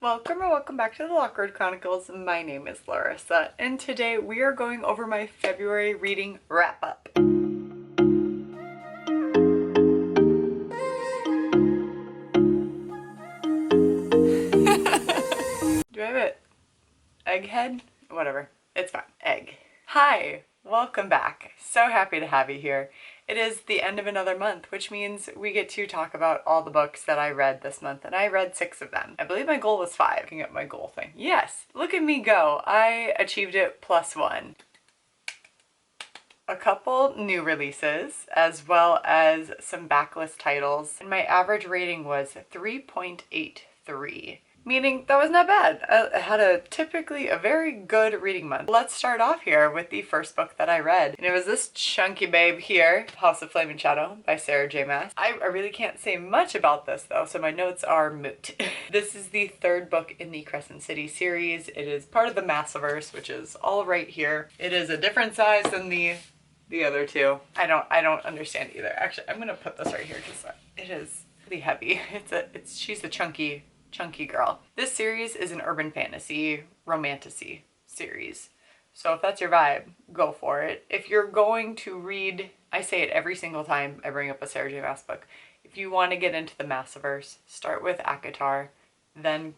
Welcome or welcome back to the Lockroad Chronicles. My name is Larissa, and today we are going over my February reading wrap-up. Do I have an egghead? Whatever, it's fine. Egg. Hi, welcome back. So happy to have you here. It is the end of another month, which means we get to talk about all the books that I read this month, and I read 6 of them. I believe my goal was 5. Looking at my goal thing. Yes, look at me go. I achieved it +1. A couple new releases, as well as some backlist titles, and my average rating was 3.83. Meaning that was not bad. I had a very good reading month. Let's start off here with the first book that I read. And it was this chunky babe here, House of Flame and Shadow by Sarah J. Maas. I really can't say much about this though, so my notes are moot. This is the 3rd book in the Crescent City series. It is part of the Massiverse, which is all right here. It is a different size than the other two. I don't understand either. Actually, I'm gonna put this right here because it is pretty heavy. She's a chunky girl. This series is an urban fantasy romantasy series. So if that's your vibe, go for it. If you're going to read, I say it every single time I bring up a Sarah J. Maas book, if you want to get into the Massiverse, start with ACOTAR, then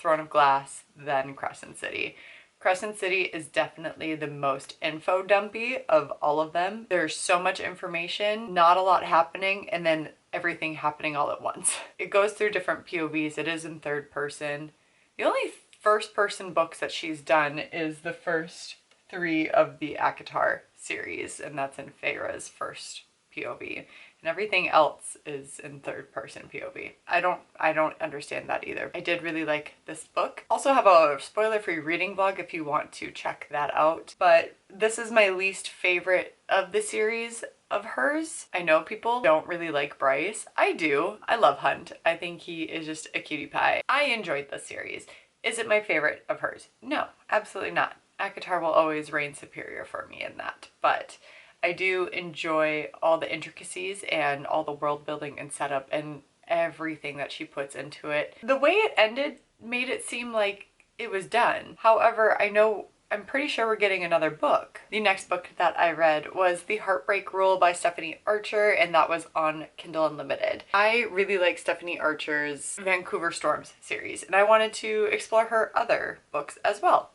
Throne of Glass, then Crescent City. Crescent City is definitely the most info dumpy of all of them. There's so much information, not a lot happening, and then everything happening all at once. It goes through different POVs. It is in 3rd person. The only first person books that she's done is the first 3 of the ACOTAR series, and that's in Feyre's first POV. And everything else is in 3rd person POV. I don't understand that either. I did really like this book. Also have a spoiler-free reading vlog if you want to check that out. But this is my least favorite of the series of hers. I know people don't really like Bryce. I do. I love Hunt. I think he is just a cutie pie. I enjoyed this series. Is it my favorite of hers? No, absolutely not. ACOTAR will always reign superior for me in that. But I do enjoy all the intricacies and all the world building and setup and everything that she puts into it. The way it ended made it seem like it was done. However, I'm pretty sure we're getting another book. The next book that I read was The Heartbreak Rule by Stephanie Archer, and that was on Kindle Unlimited. I really like Stephanie Archer's Vancouver Storms series, and I wanted to explore her other books as well.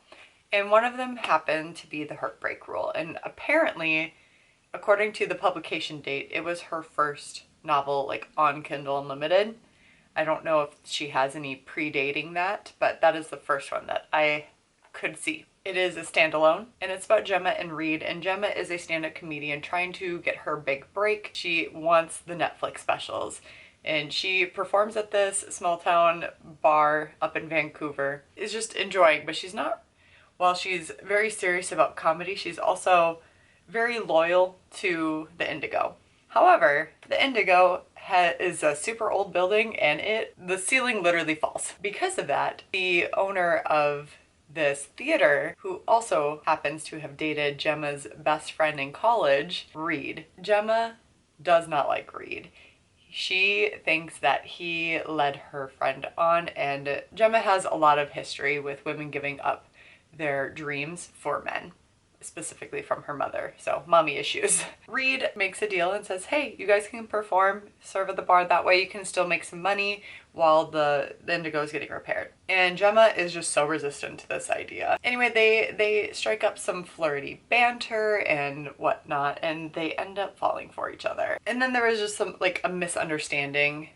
And one of them happened to be The Heartbreak Rule, and apparently, according to the publication date, it was her first novel on Kindle Unlimited. I don't know if she has any predating that, but that is the first one that I could see. It is a standalone, and it's about Gemma and Reed, and Gemma is a stand-up comedian trying to get her big break. She wants the Netflix specials, and she performs at this small town bar up in Vancouver. Is just enjoying, but while she's very serious about comedy, she's also very loyal to the Indigo. However, the Indigo is a super old building, and the ceiling literally falls. Because of that, the owner of this theater, who also happens to have dated Gemma's best friend in college, Reed. Gemma does not like Reed. She thinks that he led her friend on, and Gemma has a lot of history with women giving up their dreams for men, specifically from her mother, so mommy issues. Reed makes a deal and says, hey, you guys can perform, serve at the bar, that way you can still make some money while the Indigo is getting repaired. And Gemma is just so resistant to this idea. Anyway, they strike up some flirty banter and whatnot, and they end up falling for each other. And then there was just a misunderstanding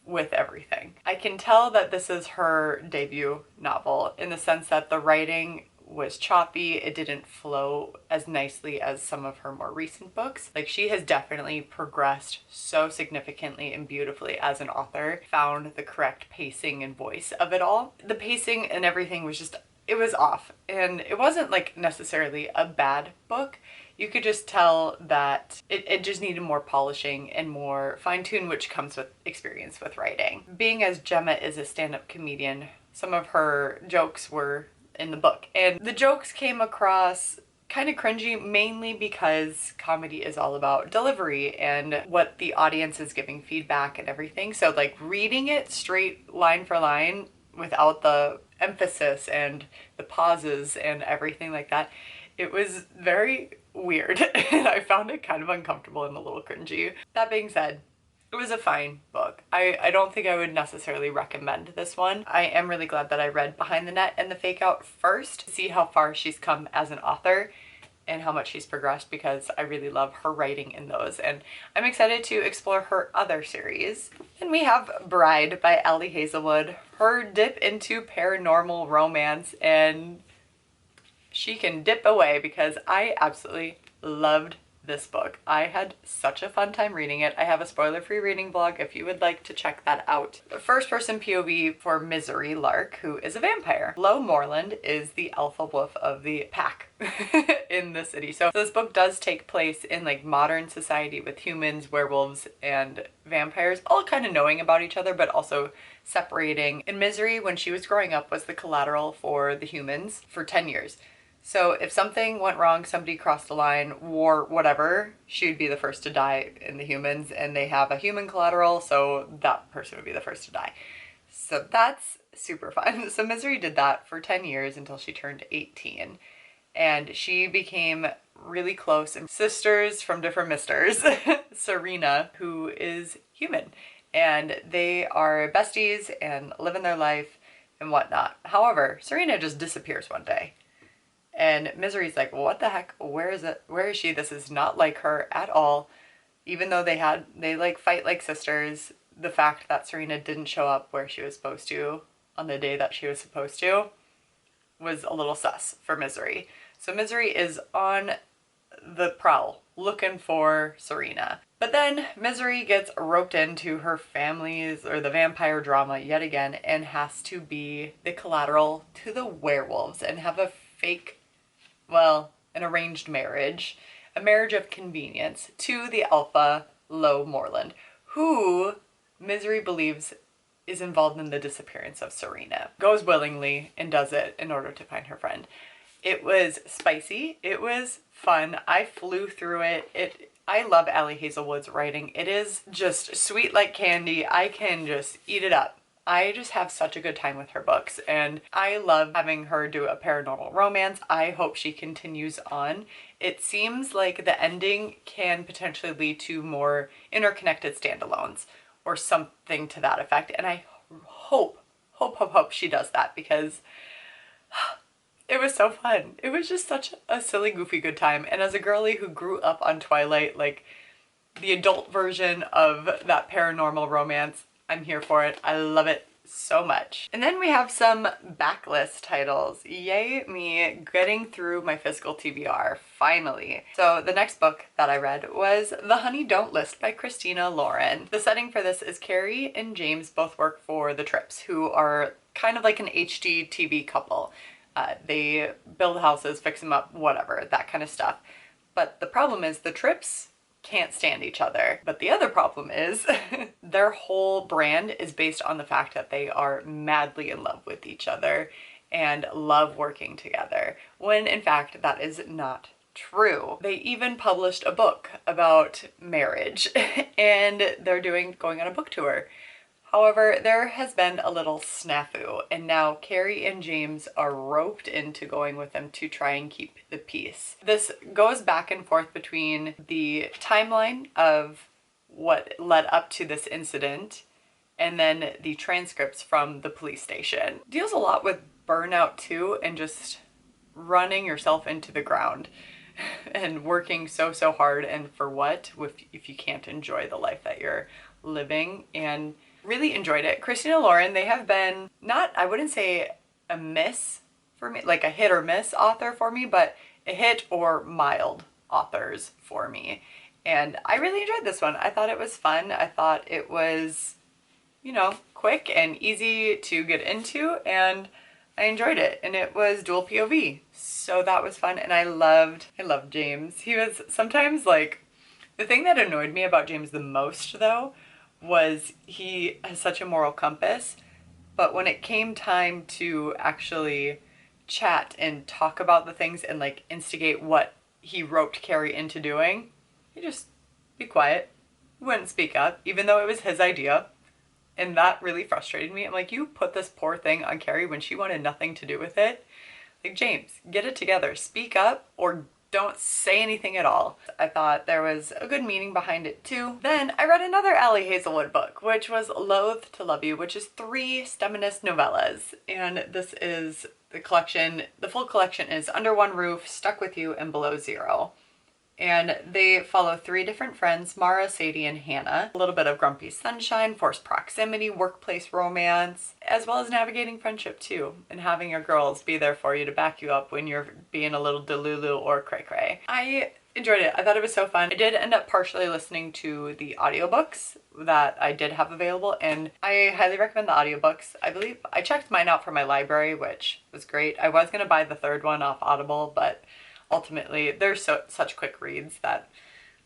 with everything. I can tell that this is her debut novel in the sense that the writing was choppy. It didn't flow as nicely as some of her more recent books. She has definitely progressed so significantly and beautifully as an author, found the correct pacing and voice of it all. The pacing and everything was it was off, and it wasn't necessarily a bad book. You could just tell that it just needed more polishing and more fine-tune, which comes with experience with writing. Being as Gemma is a stand-up comedian, some of her jokes were in the book, and the jokes came across kind of cringy, mainly because comedy is all about delivery and what the audience is giving feedback and everything. So reading it straight line for line without the emphasis and the pauses and everything like that. It was very weird and I found it kind of uncomfortable and a little cringy. That being said, it was a fine book. I don't think I would necessarily recommend this one. I am really glad that I read Behind the Net and The Fake Out first to see how far she's come as an author and how much she's progressed, because I really love her writing in those, and I'm excited to explore her other series. And we have Bride by Ali Hazelwood, her dip into paranormal romance, and she can dip away because I absolutely loved this book. I had such a fun time reading it. I have a spoiler-free reading vlog if you would like to check that out. First person POV for Misery Lark, who is a vampire. Lo Moreland is the alpha wolf of the pack in the city. So this book does take place in like modern society with humans, werewolves, and vampires all kind of knowing about each other, but also separating. In Misery, when she was growing up, was the collateral for the humans for 10 years. So if something went wrong, somebody crossed a line, war, whatever, she would be the first to die in the humans, and they have a human collateral, so that person would be the first to die. So that's super fun. So Misery did that for 10 years until she turned 18, and she became really close and sisters from different misters. Serena, who is human, and they are besties and living their life and whatnot. However, Serena just disappears one day. And Misery's like, what the heck? Where is it? Where is she? This is not like her at all. Even though they like fight like sisters, the fact that Serena didn't show up where she was supposed to on the day that she was supposed to was a little sus for Misery. So Misery is on the prowl looking for Serena. But then Misery gets roped into her family's or the vampire drama yet again and has to be the collateral to the werewolves and have a fake, well, an arranged marriage, a marriage of convenience to the alpha Lo Moreland, who Misery believes is involved in the disappearance of Serena. Goes willingly and does it in order to find her friend. It was spicy. It was fun. I flew through it. I love Ali Hazelwood's writing. It is just sweet like candy. I can just eat it up. I just have such a good time with her books, and I love having her do a paranormal romance. I hope she continues on. It seems like the ending can potentially lead to more interconnected standalones or something to that effect, and I hope she does that, because it was so fun. It was just such a silly, goofy good time, and as a girly who grew up on Twilight, like the adult version of that paranormal romance, I'm here for it. I love it so much. And then we have some backlist titles. Yay me getting through my physical TBR, finally. So the next book that I read was The Honey Don't List by Christina Lauren. The setting for this is Carrie and James both work for the Trips, who are kind of like an HGTV couple. They build houses, fix them up, whatever, that kind of stuff. But the problem is the Trips can't stand each other. But the other problem is their whole brand is based on the fact that they are madly in love with each other and love working together, when in fact that is not true. They even published a book about marriage and they're going on a book tour. However, there has been a little snafu, and now Carrie and James are roped into going with them to try and keep the peace. This goes back and forth between the timeline of what led up to this incident and then the transcripts from the police station. Deals a lot with burnout too, and just running yourself into the ground and working so hard, and for what if you can't enjoy the life that you're living. And really enjoyed it. Christina Lauren, they have been not, I wouldn't say a miss for me, like a hit or miss author for me, but a hit or mild authors for me. And I really enjoyed this one. I thought it was fun. I thought it was, you know, quick and easy to get into, and I enjoyed it. And it was dual POV, so that was fun. And I loved James. He was sometimes like, the thing that annoyed me about James the most though was he has such a moral compass, but when it came time to actually chat and talk about the things and like instigate what he roped Carrie into doing, he'd just be quiet, wouldn't speak up, even though it was his idea. And that really frustrated me. I'm like, you put this poor thing on Carrie when she wanted nothing to do with it. Like, James, get it together. Speak up or don't say anything at all. I thought there was a good meaning behind it too. Then I read another Ali Hazelwood book, which was Loathe to Love You, which is 3 STEMinist novellas. And this is the collection, the full collection is Under One Roof, Stuck With You, and Below Zero. And they follow 3 different friends, Mara, Sadie, and Hannah. A little bit of grumpy sunshine, forced proximity, workplace romance, as well as navigating friendship too, and having your girls be there for you to back you up when you're being a little delulu or cray-cray. I enjoyed it. I thought it was so fun. I did end up partially listening to the audiobooks that I did have available, and I highly recommend the audiobooks. I believe I checked mine out from my library, which was great. I was gonna buy the 3rd one off Audible, but ultimately they're such quick reads that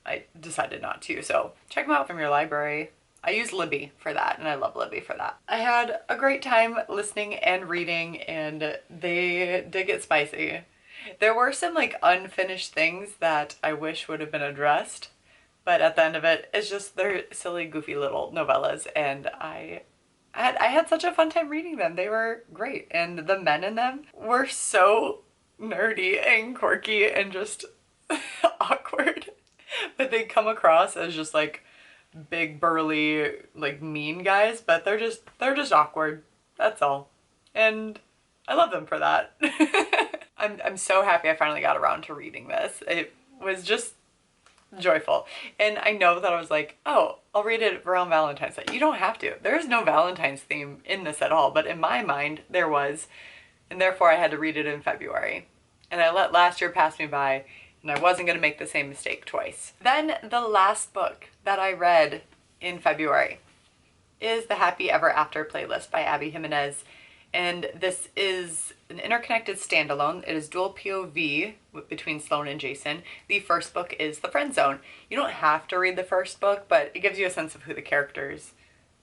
I decided not to. So check them out from your library. I use Libby for that, and I love Libby for that. I had a great time listening and reading, and they did get spicy. There were some like unfinished things that I wish would have been addressed, but at the end of it, it's just they're silly, goofy little novellas, and I had such a fun time reading them. They were great, and the men in them were so nerdy and quirky and just awkward, but they come across as just like big burly like mean guys, but they're just awkward, that's all, and I love them for that. I'm so happy I finally got around to reading this. It was just joyful, and I know that I was like, oh, I'll read it around Valentine's Day. You don't have to. There's no Valentine's theme in this at all, but in my mind there was, and therefore I had to read it in February. And I let last year pass me by, and I wasn't going to make the same mistake twice. Then the last book that I read in February is the Happy Ever After playlist by Abby Jimenez. And this is an interconnected standalone. It is dual POV between Sloane and Jason. The first book is The Friend Zone. You don't have to read the first book, but it gives you a sense of who the characters,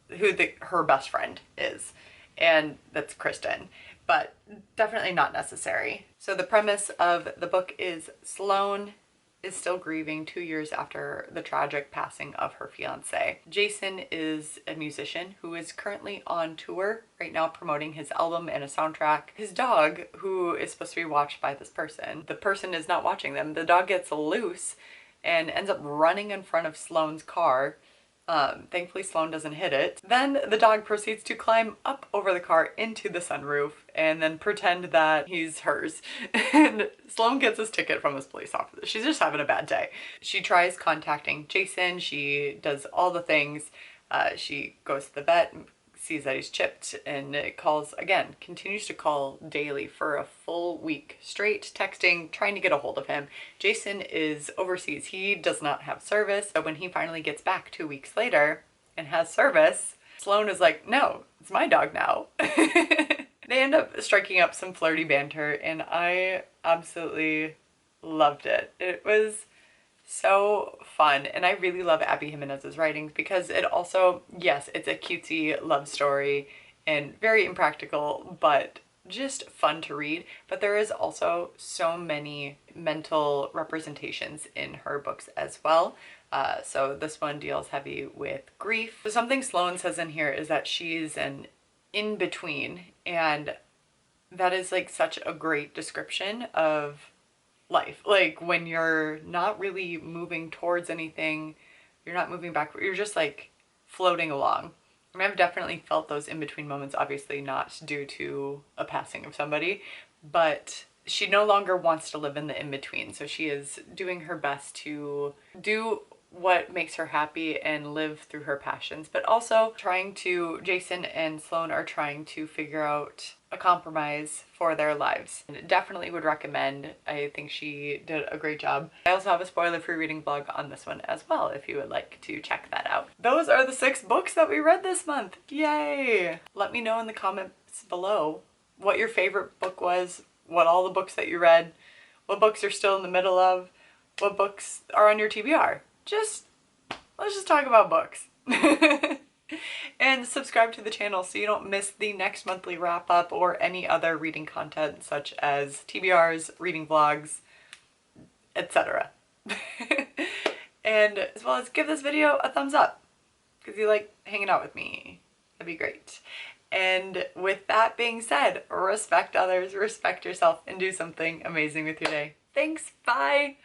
her best friend is. And that's Kristen. But definitely not necessary. So the premise of the book is Sloane is still grieving 2 years after the tragic passing of her fiance. Jason is a musician who is currently on tour right now promoting his album and a soundtrack. His dog, who is supposed to be watched by this person, the person is not watching them. The dog gets loose and ends up running in front of Sloane's car. Thankfully Sloane doesn't hit it. Then the dog proceeds to climb up over the car into the sunroof and then pretend that he's hers. And Sloane gets his ticket from his police officer. She's just having a bad day. She tries contacting Jason. She does all the things. She goes to the vet, sees that he's chipped, and it calls again, continues to call daily for a full week straight, texting, trying to get a hold of him. Jason is overseas. He does not have service. So when he finally gets back 2 weeks later and has service, Sloane is like, no, it's my dog now. They end up striking up some flirty banter, and I absolutely loved it. It was so fun, and I really love Abby Jimenez's writings because it also, yes, it's a cutesy love story and very impractical, but just fun to read. But there is also so many mental representations in her books as well. So this one deals heavy with grief. So something Sloane says in here is that she's an in-between, and that is like such a great description of life. Like when you're not really moving towards anything, you're not moving backward, you're just like floating along. I mean, I've definitely felt those in-between moments, obviously not due to a passing of somebody, but she no longer wants to live in the in-between. So she is doing her best to do what makes her happy and live through her passions, but also Jason and Sloane are trying to figure out a compromise for their lives. And definitely would recommend. I think she did a great job. I also have a spoiler-free reading blog on this one as well if you would like to check that out. Those are the 6 books that we read this month. Yay! Let me know in the comments below what your favorite book was, what all the books that you read, what books you're still in the middle of, what books are on your TBR. Let's just talk about books. And subscribe to the channel so you don't miss the next monthly wrap up or any other reading content such as TBRs, reading vlogs, etc. And as well as give this video a thumbs up because you like hanging out with me. That'd be great. And with that being said, respect others, respect yourself, and do something amazing with your day. Thanks, bye!